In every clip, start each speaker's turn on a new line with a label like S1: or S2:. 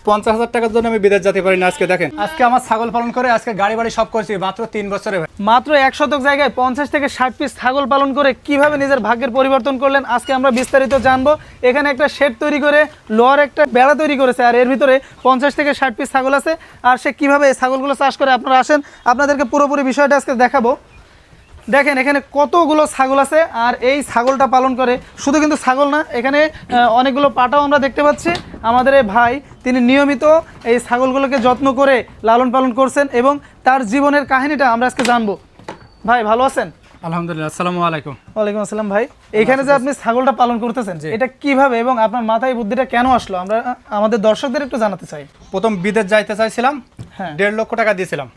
S1: 50,000 টাকার জন্য আমি বিদেশ যেতে পারি না। আজকে দেখেন, আজকে আমার ছাগল পালন করে আজকে গাড়ি বাড়ি সব করছি মাত্র 3 বছরে।
S2: মাত্র 1 শতক জায়গায় 50 থেকে 60 পিস ছাগল পালন করে কিভাবে নিজের ভাগ্যের পরিবর্তন করলেন আজকে আমরা বিস্তারিত জানবো। এখানে একটা শেড তৈরি করে লোহার একটা বেড়া তৈরি করেছে, আর এর ভিতরে 50 থেকে 60 পিস ছাগল আছে। আর সে কিভাবে এই ছাগলগুলো চাষ করে আপনারা আসেন, আপনাদেরকে পুরোপুরি বিষয়টা আজকে দেখাবো। দেখেন এখানে কতগুলো ছাগল আছে, আর এই ছাগলটা পালন করে শুধু কিন্তু ছাগল না, এখানে অনেকগুলো পাটাও আমরা দেখতে পাচ্ছি। আমাদের এই ভাই তিনি নিয়মিত এই ছাগলগুলোকে যত্ন করে লালন পালন করছেন এবং তার জীবনের কাহিনীটা আমরা আজকে জানবো। ভাই ভালো আছেন?
S1: আলহামদুলিল্লাহ, আসসালামু আলাইকুম।
S2: ওয়ালাইকুম আসসালাম। ভাই এখানে যে আপনি ছাগলটা পালন করতেছেন এটা কিভাবে এবং আপনার মাথায় বুদ্ধিটা কেন আসলো আমরা আমাদের দর্শকদের একটু জানাতে চাই।
S1: প্রথম বিদেশ যাইতে চাইছিলাম,
S2: হ্যাঁ
S1: 1.5 লক্ষ টাকা দিয়েছিলাম।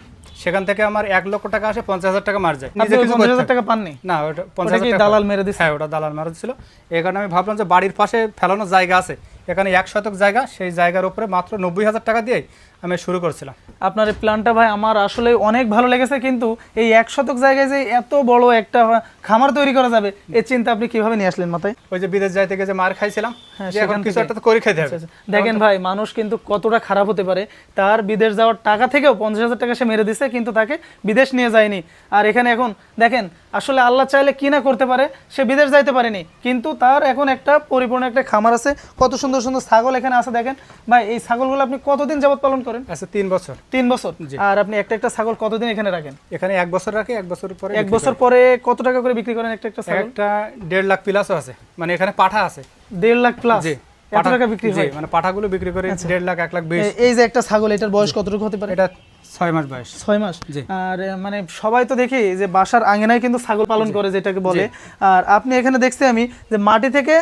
S1: সেখান থেকে আমার 1 লক্ষ টাকা আসে, 50,000 টাকা মার যায়।
S2: আপনি 50,000 টাকা পাননি?
S1: না, ওটা
S2: ওটা
S1: 50,000
S2: কি
S1: টাকা
S2: দালাল মেরে দিছে?
S1: হ্যাঁ, ওটা দালাল মারা ছিল। এই কারণে আমি ভাবলাম যে বাড়ির পাশে ফেলানো জায়গা আছে, এখানে 1 শতক জায়গা, সেই জায়গার উপরে মাত্র 90,000 টাকা দিয়ে আমি শুরু করেছিলাম।
S2: আপনার এই প্ল্যানটা ভাই আমার আসলে অনেক ভালো লেগেছে, কিন্তু এই 1 শতক জায়গায় যে এত বড় একটা খামার তৈরি করা যাবে এই চিন্তা আপনি কিভাবে নিয়ে আসলেন মাথায়?
S1: ওই যে বিদেশ যাইতে গিয়ে যে মার খাইছিলাম,
S2: হ্যাঁ,
S1: যে এখন
S2: সেখান
S1: কিছু
S2: থেকে।
S1: একটা তো করে খাইতে হবে।
S2: দেখেন ভাই, মানুষ কিন্তু কতটা খারাপ হতে পারে। তার বিদেশ যাওয়ার টাকা থেকেও 50,000 টাকা সে মেরে দিছে, কিন্তু তাকে বিদেশ নিয়ে যায়নি। আর এখানে এখন দেখেন আসলে আল্লাহ চাইলে কি না করতে পারে, সে বিদেশ যাইতে পারেনি, কিন্তু তার এখন একটা পরিপূর্ণ একটা খামার আছে, কত সুন্দর সুন্দর ছাগল এখানে আছে। দেখেন ভাই, এই ছাগলগুলো আপনি কতদিন যাবত পালন করেন?
S1: আচ্ছা, 3 বছর।
S2: 3 বছর। আর আপনি একটা একটা ছাগল কতদিন এখানে রাখেন?
S1: এখানে 1 বছর রাখি, 1 বছর পরে
S2: 1 বছর পরে কত টাকা করে বিক্রি করেন একটা একটা ছাগল?
S1: একটা 1.5 লাখ প্লাসও আছে, মানে এখানে পাঠা আছে
S2: 1.5 লাখ প্লাস।
S1: জি,
S2: এত টাকা বিক্রি হয়?
S1: মানে পাঠাগুলো বিক্রি করে 1.5 লাখ, 1 লাখ 20।
S2: এই যে একটা ছাগল, এটার বয়স কতটুকু হতে পারে?
S1: এটা 6 মাস বয়স।
S2: 6 মাস।
S1: জি।
S2: আর মানে সবাই তো দেখি যে বাসার আঙ্গিনায় কিন্তু ছাগল পালন করে, যেটাকে বলে। আর আপনি এখানে দেখছি আমি যে মাটি থেকে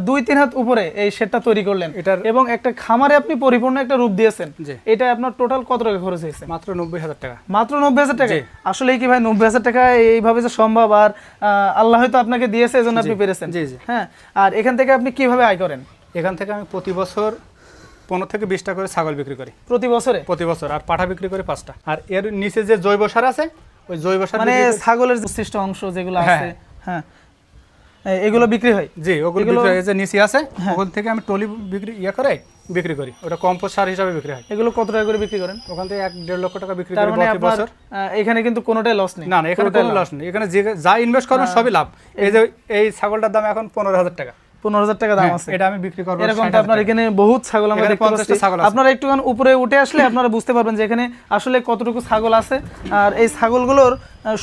S2: 2-3 হাত উপরে এই শেডটা তৈরি করলেন, এবং একটা খামারে আপনি পরিপূর্ণ একটা রূপ দিয়েছেন। এটা আপনার টোটাল কত টাকা খরচ হয়েছে?
S1: মাত্র 90,000 টাকা।
S2: মাত্র 90,000 টাকা? আসলে কি ভাই 90,000 টাকা এইভাবে যে সম্ভব? আর আল্লাহ হয়তো আপনাকে দিয়েছে, এজন্য আপনি পেরেছেন। হ্যাঁ। আর এখান থেকে আপনি কিভাবে আয় করেন?
S1: এখান থেকে আমি প্রতি বছর 15 থেকে 20টা করে ছাগল বিক্রি করি।
S2: প্রতি বছরে?
S1: প্রতি বছর। আর পাঠা বিক্রি করি 5টা। আর এর নিচে যে জৈব সার আছে, ওই জৈব সার
S2: মানে ছাগলের উৎকৃষ্ট অংশ যেগুলো আছে, হ্যাঁ এগুলো বিক্রি হয়?
S1: জি, ওগুলো বিক্রি হয়। যে নিচে আছে ওখান থেকে আমি টলি বিক্রি করি, ওটা কম্পোস্ট সার হিসাবে বিক্রি হয়।
S2: এগুলো কত টাকা করে বিক্রি করেন?
S1: ওখান থেকে 1.5 লক্ষ টাকা বিক্রি
S2: তার
S1: করি
S2: মানে
S1: প্রতি বছর।
S2: এখানে কিন্তু কোনোটাই লস নেই?
S1: না না, এখানে কোনো লস নেই। এখানে যা ইনভেস্ট করবেন সবই লাভ। এই যে এই ছাগলটার দাম এখন 15,000 টাকা।
S2: 15,000 টাকা দাম আছে?
S1: এটা আমি বিক্রি করব।
S2: এরকম তো আপনার এখানে বহুত ছাগল আমরা দেখতে পাচ্ছি। আপনারা একটুখানি উপরে উঠে আসলে আপনারা বুঝতে পারবেন যে এখানে আসলে কতটুকু ছাগল আছে। আর এই ছাগলগুলোর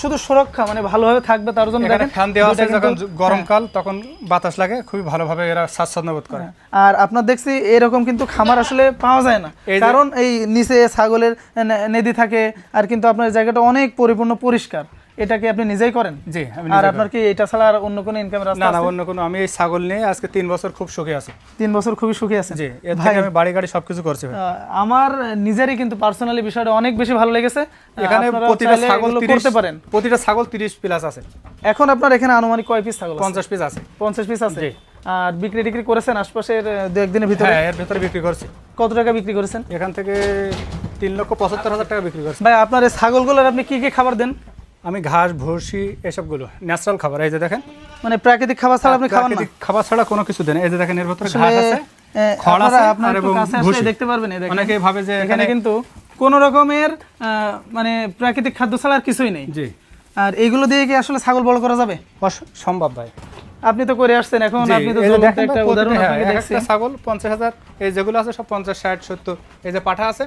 S2: শুধু সুরক্ষা মানে ভালোভাবে থাকবে তার জন্য দেখেন
S1: ফ্যান দেওয়া আছে, যখন গরমকাল তখন বাতাস লাগে, খুবই ভালোভাবে এরা স্বাচ্ছন্দ্য বোধ করে।
S2: আর আপনার দেখছি এরকম কিন্তু খামার আসলে পাওয়া যায় না, কারণ এই নিচে ছাগলের নেদি থাকে, আর কিন্তু আপনার জায়গাটা অনেক পরিপূর্ণ পরিষ্কার। এটা কি আপনি নিজেই করেন?
S1: জি, আমি
S2: আর আপনার কি এটা ছাড়া আর অন্য কোনো ইনকাম রাস্তা আছে?
S1: না, অন্য কোনো। আমি এই ছাগল নিয়ে আজকে 3 বছর খুব সুখী আছি।
S2: 3 বছর খুবই সুখী আছেন?
S1: জি, এর থেকে আমি বাড়ি গাড়ি সবকিছু করছি।
S2: আমার নিজেরই কিন্তু পার্সোনালি বিষয়টা অনেক বেশি ভালো লেগেছে।
S1: এখানে প্রতিটা ছাগল
S2: করতে পারেন,
S1: প্রতিটা ছাগল 30 প্লাস আছে।
S2: এখন আপনার এখানে আনুমানিক কয় পিস ছাগল?
S1: 50 পিস আছে।
S2: 50 পিস আছে। আর বিক্রি টিক্রি করেছেন আশপাশের 2-1 দিনের ভিতরে?
S1: হ্যাঁ, এর ভিতরে বিক্রি করছি।
S2: কত টাকা বিক্রি করেছেন?
S1: এখান থেকে 3,75,000 টাকা বিক্রি করছি।
S2: ভাই আপনার এই ছাগলগুলোর আপনি কি কি খাবার দেন?
S1: আমি ঘাস, ভুসি, এসবগুলো ন্যাচারাল খাবার। এই যে দেখেন,
S2: মানে প্রাকৃতিক খাবার ছাড়া আপনি খাবেন না?
S1: প্রাকৃতিক খাবার ছাড়া কোনো কিছু দেন। এই যে দেখেন, এর ভিতরে ঘাস আছে, খড় আছে, আর এবং ভুসি
S2: দেখতে পারবেন। এই দেখেন,
S1: অনেকেই ভাবে যে
S2: এখানে কিন্তু কোনো রকমের মানে প্রাকৃতিক খাদ্য ছাড়া আর কিছুই নেই।
S1: জি।
S2: আর এইগুলো দিয়ে কি আসলে ছাগল বড় করা যাবে?
S1: সম্ভব ভাই।
S2: আপনি তো করে আসছেন, এখন আপনি তো একটা উদাহরণ আপনাকে দেখছি।
S1: একটা ছাগল 50,000, এই যেগুলো আছে সব 50, 60, 70। এই যে পাঠা আছে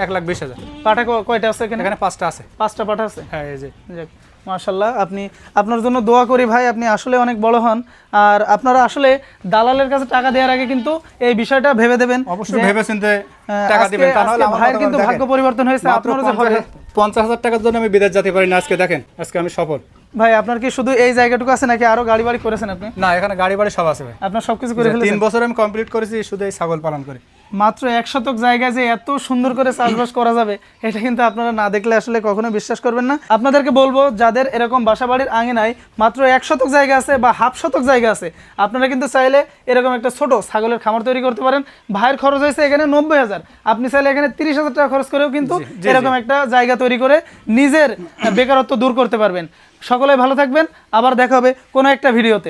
S1: 1,20,000।
S2: পাঠা কয়টা আছে এখানে?
S1: এখানে 5টা আছে।
S2: 5টা পাঠা আছে?
S1: হ্যাঁ, এই যে।
S2: যাক মাশাআল্লাহ, আপনার জন্য দোয়া করি ভাই, আপনি আসলে অনেক বড় হন। আর আপনারা আসলে দালালের কাছে টাকা দেওয়ার আগে কিন্তু এই বিষয়টা ভেবে দেবেন,
S1: অবশ্যই ভেবেচিন্তে টাকা দিবেন, তাহলে আমার
S2: ভাইয়ের কিন্তু ভাগ্য পরিবর্তন হয়েছে। আপনারও যে হবে
S1: 50,000 টাকার জন্য আমি বিদেশ যেতে পারি না। আজকে দেখেন, আজকে আমি সফল।
S2: ভাই আপনার কি শুধু এই জায়গাটুকু আছে নাকি আরো গাড়ি বাড়ি করেছেন আপনি?
S1: না, এখানে গাড়ি বাড়ি সব আছে ভাই।
S2: আপনার সবকিছু করে ফেলেছেন?
S1: 3 বছর আমি কমপ্লিট করেছি শুধু এই ছাগল পালন করে।
S2: মাত্র 1 শতক জায়গায় যে এত সুন্দর করে চাষবাস করা যাবে, এটা কিন্তু আপনারা না দেখলে আসলে কখনো বিশ্বাস করবেন না। আপনাদেরকে বলবো, যাদের এরকম বাসাবাড়ির আঙিনায় মাত্র 1 শতক জায়গা আছে বা হাফ শতক জায়গা আছে, আপনারা কিন্তু চাইলে এরকম একটা ছোট ছাগলের খামার তৈরি করতে পারেন। ভাইয়ের খরচ হয়েছে এখানে 90,000, আপনি চাইলে এখানে 30,000 টাকা খরচ করেও কিন্তু এরকম একটা জায়গা তৈরি করে নিজের বেকারত্ব দূর করতে পারবেন। সকলে ভালো থাকবেন, আবার দেখা হবে কোনো একটা ভিডিওতে।